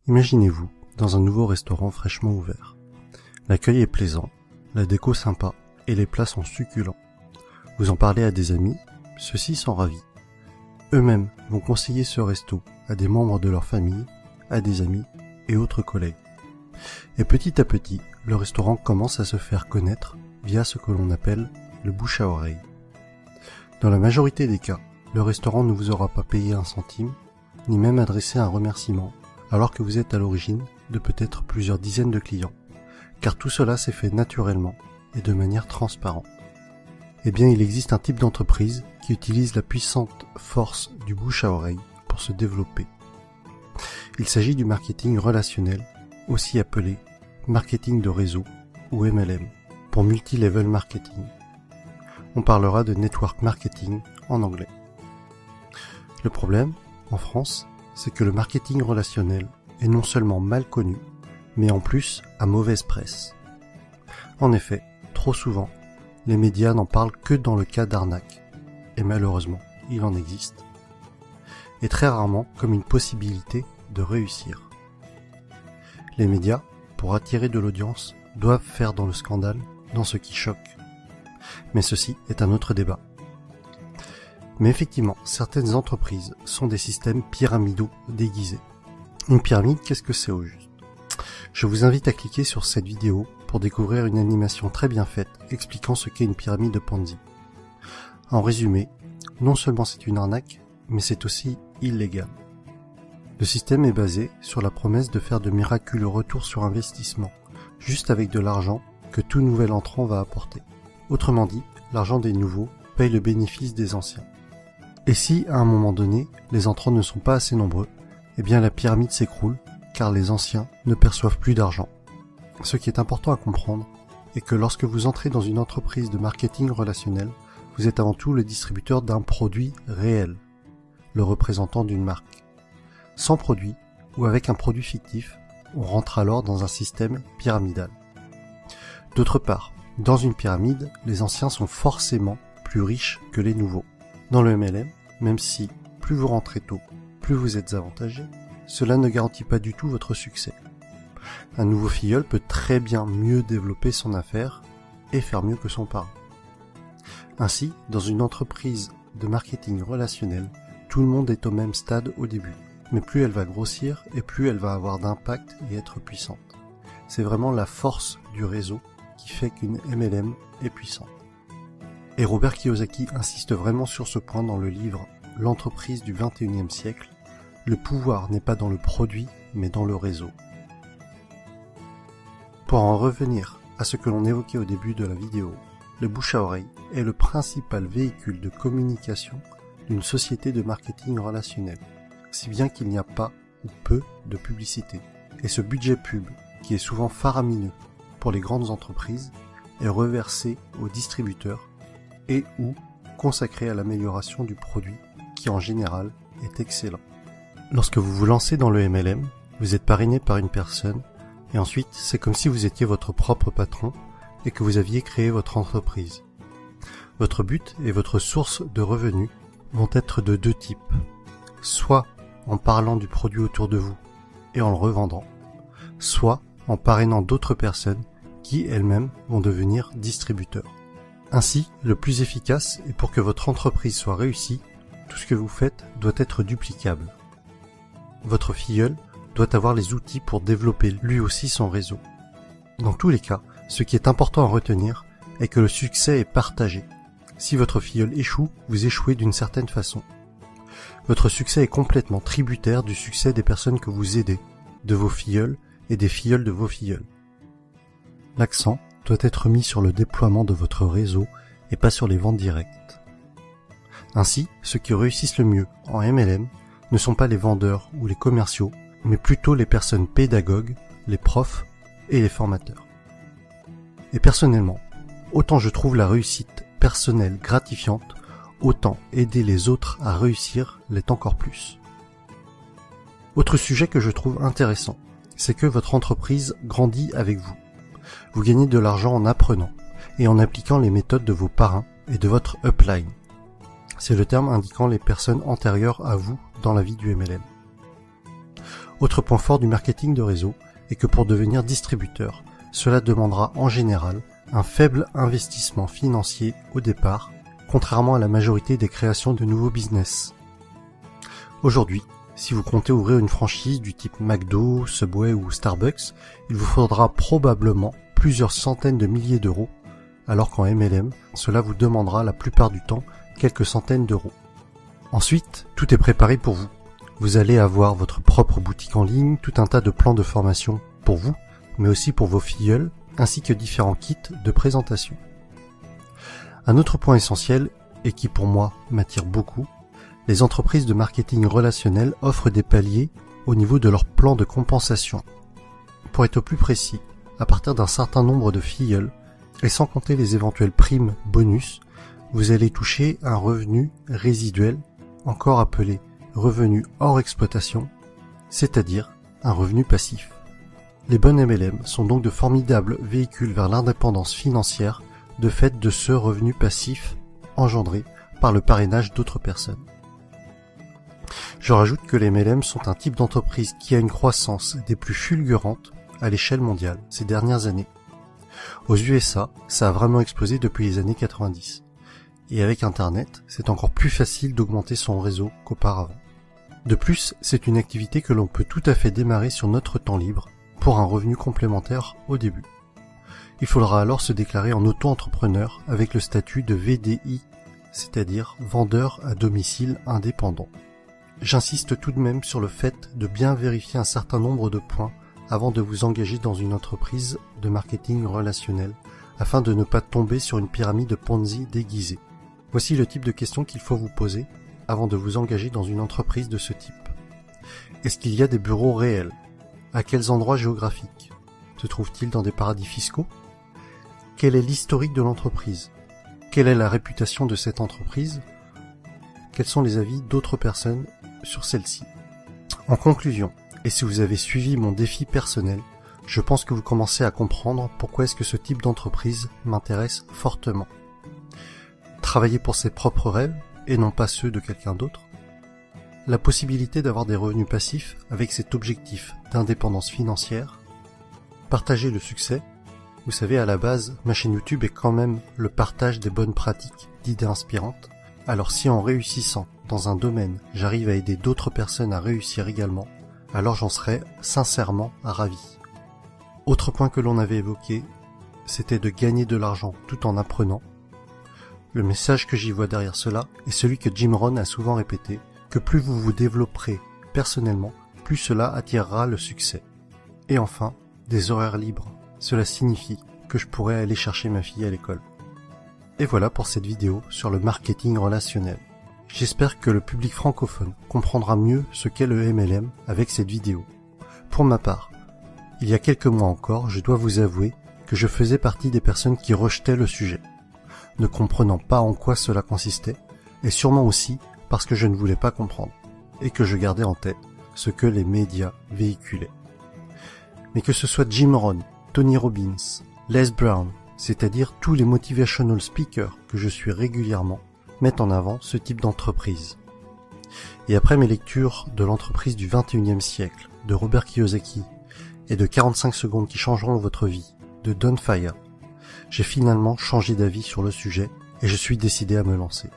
Imaginez-vous dans un nouveau restaurant fraîchement ouvert. L'accueil est plaisant, la déco sympa et les plats sont succulents. Vous en parlez à des amis, ceux-ci sont ravis. Eux-mêmes vont conseiller ce resto à des membres de leur famille, à des amis et autres collègues. Et petit à petit, le restaurant commence à se faire connaître via ce que l'on appelle le bouche à oreille. Dans la majorité des cas, le restaurant ne vous aura pas payé un centime, ni même adressé un remerciement, alors que vous êtes à l'origine de peut-être plusieurs dizaines de clients, car tout cela s'est fait naturellement et de manière transparente. Eh bien, il existe un type d'entreprise qui utilise la puissante force du bouche à oreille pour se développer. Il s'agit du marketing relationnel, aussi appelé marketing de réseau ou MLM, pour multi-level marketing. On parlera de network marketing en anglais. Le problème, en France, c'est que le marketing relationnel est non seulement mal connu, mais en plus à mauvaise presse. En effet, trop souvent, les médias n'en parlent que dans le cas d'arnaque, et malheureusement, il en existe, et très rarement comme une possibilité de réussir. Les médias, pour attirer de l'audience, doivent faire dans le scandale, dans ce qui choque. Mais ceci est un autre débat. Mais effectivement, certaines entreprises sont des systèmes pyramidaux déguisés. Une pyramide, qu'est-ce que c'est au juste? Je vous invite à cliquer sur cette vidéo pour découvrir une animation très bien faite expliquant ce qu'est une pyramide de Ponzi. En résumé, non seulement c'est une arnaque, mais c'est aussi illégal. Le système est basé sur la promesse de faire de miraculeux retours sur investissement, juste avec de l'argent que tout nouvel entrant va apporter. Autrement dit, l'argent des nouveaux paye le bénéfice des anciens. Et si, à un moment donné, les entrants ne sont pas assez nombreux, eh bien la pyramide s'écroule, car les anciens ne perçoivent plus d'argent. Ce qui est important à comprendre est que lorsque vous entrez dans une entreprise de marketing relationnel, vous êtes avant tout le distributeur d'un produit réel, le représentant d'une marque. Sans produit, ou avec un produit fictif, on rentre alors dans un système pyramidal. D'autre part, dans une pyramide, les anciens sont forcément plus riches que les nouveaux. Dans le MLM, même si plus vous rentrez tôt, plus vous êtes avantagé, cela ne garantit pas du tout votre succès. Un nouveau filleul peut très bien mieux développer son affaire et faire mieux que son parent. Ainsi, dans une entreprise de marketing relationnel, tout le monde est au même stade au début, mais plus elle va grossir et plus elle va avoir d'impact et être puissante. C'est vraiment la force du réseau qui fait qu'une MLM est puissante. Et Robert Kiyosaki insiste vraiment sur ce point dans le livre « L'entreprise du XXIe siècle ». Le pouvoir n'est pas dans le produit, mais dans le réseau. Pour en revenir à ce que l'on évoquait au début de la vidéo, le bouche à oreille est le principal véhicule de communication d'une société de marketing relationnel, si bien qu'il n'y a pas ou peu de publicité. Et ce budget pub, qui est souvent faramineux pour les grandes entreprises, est reversé aux distributeurs et ou consacré à l'amélioration du produit qui en général est excellent. Lorsque vous vous lancez dans le MLM, vous êtes parrainé par une personne et ensuite c'est comme si vous étiez votre propre patron et que vous aviez créé votre entreprise. Votre but et votre source de revenus vont être de deux types, soit en parlant du produit autour de vous et en le revendant, soit en parrainant d'autres personnes qui elles-mêmes vont devenir distributeurs. Ainsi, le plus efficace et pour que votre entreprise soit réussie, tout ce que vous faites doit être duplicable. Votre filleul doit avoir les outils pour développer lui aussi son réseau. Dans tous les cas, ce qui est important à retenir est que le succès est partagé. Si votre filleul échoue, vous échouez d'une certaine façon. Votre succès est complètement tributaire du succès des personnes que vous aidez, de vos filleuls et des filleuls de vos filleuls. L'accent doit être mis sur le déploiement de votre réseau et pas sur les ventes directes. Ainsi, ceux qui réussissent le mieux en MLM ne sont pas les vendeurs ou les commerciaux, mais plutôt les personnes pédagogues, les profs et les formateurs. Et personnellement, autant je trouve la réussite personnelle gratifiante, autant aider les autres à réussir l'est encore plus. Autre sujet que je trouve intéressant, c'est que votre entreprise grandit avec vous. Vous gagnez de l'argent en apprenant et en appliquant les méthodes de vos parrains et de votre upline. C'est le terme indiquant les personnes antérieures à vous dans la vie du MLM. Autre point fort du marketing de réseau est que pour devenir distributeur, cela demandera en général un faible investissement financier au départ, contrairement à la majorité des créations de nouveaux business. Aujourd'hui, si vous comptez ouvrir une franchise du type McDo, Subway ou Starbucks, il vous faudra probablement plusieurs centaines de milliers d'euros, alors qu'en MLM, cela vous demandera la plupart du temps quelques centaines d'euros. Ensuite, tout est préparé pour vous. Vous allez avoir votre propre boutique en ligne, tout un tas de plans de formation pour vous, mais aussi pour vos filleuls, ainsi que différents kits de présentation. Un autre point essentiel, et qui pour moi m'attire beaucoup, les entreprises de marketing relationnel offrent des paliers au niveau de leur plan de compensation. Pour être plus précis, à partir d'un certain nombre de filleuls, et sans compter les éventuelles primes bonus, vous allez toucher un revenu résiduel, encore appelé revenu hors exploitation, c'est-à-dire un revenu passif. Les bonnes MLM sont donc de formidables véhicules vers l'indépendance financière de fait de ce revenu passif engendré par le parrainage d'autres personnes. Je rajoute que les MLM sont un type d'entreprise qui a une croissance des plus fulgurantes à l'échelle mondiale ces dernières années. Aux USA, ça a vraiment explosé depuis les années 90. Et avec Internet, c'est encore plus facile d'augmenter son réseau qu'auparavant. De plus, c'est une activité que l'on peut tout à fait démarrer sur notre temps libre pour un revenu complémentaire au début. Il faudra alors se déclarer en auto-entrepreneur avec le statut de VDI, c'est-à-dire vendeur à domicile indépendant. J'insiste tout de même sur le fait de bien vérifier un certain nombre de points avant de vous engager dans une entreprise de marketing relationnel, afin de ne pas tomber sur une pyramide Ponzi déguisée. Voici le type de questions qu'il faut vous poser avant de vous engager dans une entreprise de ce type. Est-ce qu'il y a des bureaux réels? À quels endroits géographiques? Se trouve-t-il dans des paradis fiscaux? Quel est l'historique de l'entreprise? Quelle est la réputation de cette entreprise? Quels sont les avis d'autres personnes sur celle-ci? En conclusion, et si vous avez suivi mon défi personnel, je pense que vous commencez à comprendre pourquoi est-ce que ce type d'entreprise m'intéresse fortement. Travailler pour ses propres rêves et non pas ceux de quelqu'un d'autre. La possibilité d'avoir des revenus passifs avec cet objectif d'indépendance financière. Partager le succès. Vous savez, à la base, ma chaîne YouTube est quand même le partage des bonnes pratiques, d'idées inspirantes. Alors si en réussissant dans un domaine, j'arrive à aider d'autres personnes à réussir également, alors j'en serais sincèrement ravi. Autre point que l'on avait évoqué, c'était de gagner de l'argent tout en apprenant. Le message que j'y vois derrière cela est celui que Jim Rohn a souvent répété, que plus vous vous développerez personnellement, plus cela attirera le succès. Et enfin, des horaires libres. Cela signifie que je pourrais aller chercher ma fille à l'école. Et voilà pour cette vidéo sur le marketing relationnel. J'espère que le public francophone comprendra mieux ce qu'est le MLM avec cette vidéo. Pour ma part, il y a quelques mois encore, je dois vous avouer que je faisais partie des personnes qui rejetaient le sujet, ne comprenant pas en quoi cela consistait, et sûrement aussi parce que je ne voulais pas comprendre, et que je gardais en tête ce que les médias véhiculaient. Mais que ce soit Jim Rohn, Tony Robbins, Les Brown, c'est-à-dire tous les motivational speakers que je suis régulièrement, mettent en avant ce type d'entreprise. Et après mes lectures de l'entreprise du 21e siècle, de Robert Kiyosaki, et de 45 secondes qui changeront votre vie, de Don Fire, j'ai finalement changé d'avis sur le sujet et je suis décidé à me lancer.